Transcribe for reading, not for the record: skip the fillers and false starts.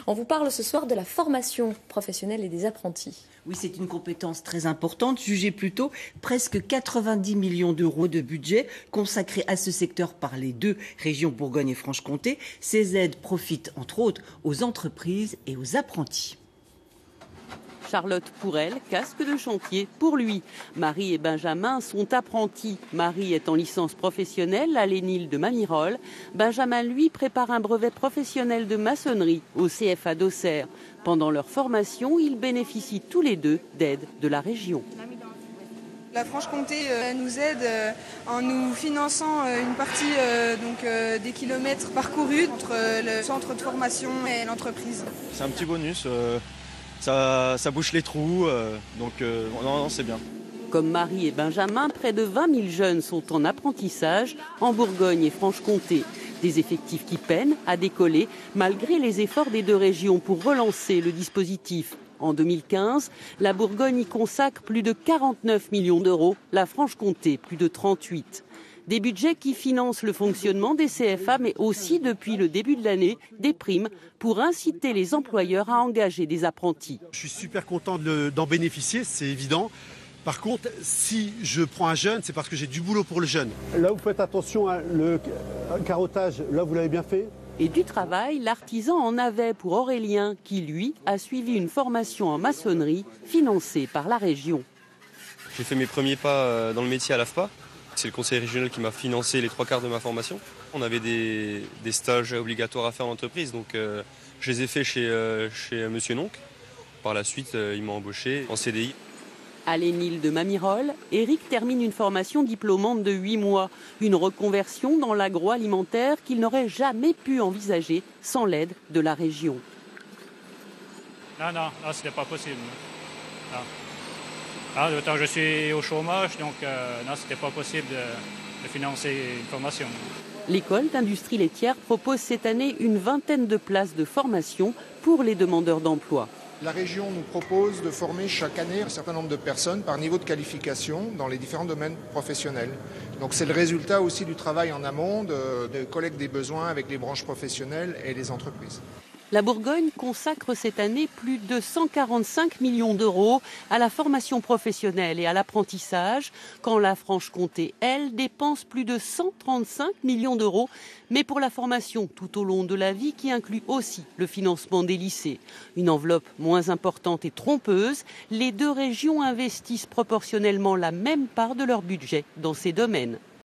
On vous parle ce soir de la formation professionnelle et des apprentis. Oui, c'est une compétence très importante. Jugez plutôt presque 90 millions d'euros de budget consacrés à ce secteur par les deux régions Bourgogne et Franche-Comté. Ces aides profitent entre autres aux entreprises et aux apprentis. Charlotte, pour elle, casque de chantier pour lui. Marie et Benjamin sont apprentis. Marie est en licence professionnelle à l'ENIL de Mamirol. Benjamin, lui, prépare un brevet professionnel de maçonnerie au CFA d'Auxerre. Pendant leur formation, ils bénéficient tous les deux d'aides de la région. La Franche-Comté nous aide en nous finançant une partie des kilomètres parcourus entre le centre de formation et l'entreprise. C'est un petit bonus. Ça bouche les trous, non, c'est bien. Comme Marie et Benjamin, près de 20 000 jeunes sont en apprentissage en Bourgogne et Franche-Comté. Des effectifs qui peinent à décoller malgré les efforts des deux régions pour relancer le dispositif. En 2015, la Bourgogne y consacre plus de 49 millions d'euros, la Franche-Comté plus de 38. Des budgets qui financent le fonctionnement des CFA, mais aussi, depuis le début de l'année, des primes pour inciter les employeurs à engager des apprentis. Je suis super content d'en bénéficier, c'est évident. Par contre, si je prends un jeune, c'est parce que j'ai du boulot pour le jeune. Là, vous faites attention, le carottage, là, vous l'avez bien fait. Et du travail, l'artisan en avait pour Aurélien, qui, lui, a suivi une formation en maçonnerie financée par la région. J'ai fait mes premiers pas dans le métier à l'AFPA. C'est le conseil régional qui m'a financé les 3/4 de ma formation. On avait des stages obligatoires à faire en entreprise, donc je les ai faits chez Monsieur Nonc. Par la suite, il m'a embauché en CDI. À l'ENIL de Mamirol, Eric termine une formation diplômante de 8 mois. Une reconversion dans l'agroalimentaire qu'il n'aurait jamais pu envisager sans l'aide de la région. Non, ce n'est pas possible. Non. Autant je suis au chômage, donc non, ce n'était pas possible de financer une formation. L'école d'industrie laitière propose cette année une vingtaine de places de formation pour les demandeurs d'emploi. La région nous propose de former chaque année un certain nombre de personnes par niveau de qualification dans les différents domaines professionnels. Donc c'est le résultat aussi du travail en amont de collecte des besoins avec les branches professionnelles et les entreprises. La Bourgogne consacre cette année plus de 145 millions d'euros à la formation professionnelle et à l'apprentissage, quand la Franche-Comté, elle, dépense plus de 135 millions d'euros, mais pour la formation tout au long de la vie qui inclut aussi le financement des lycées. Une enveloppe moins importante et trompeuse, les deux régions investissent proportionnellement la même part de leur budget dans ces domaines.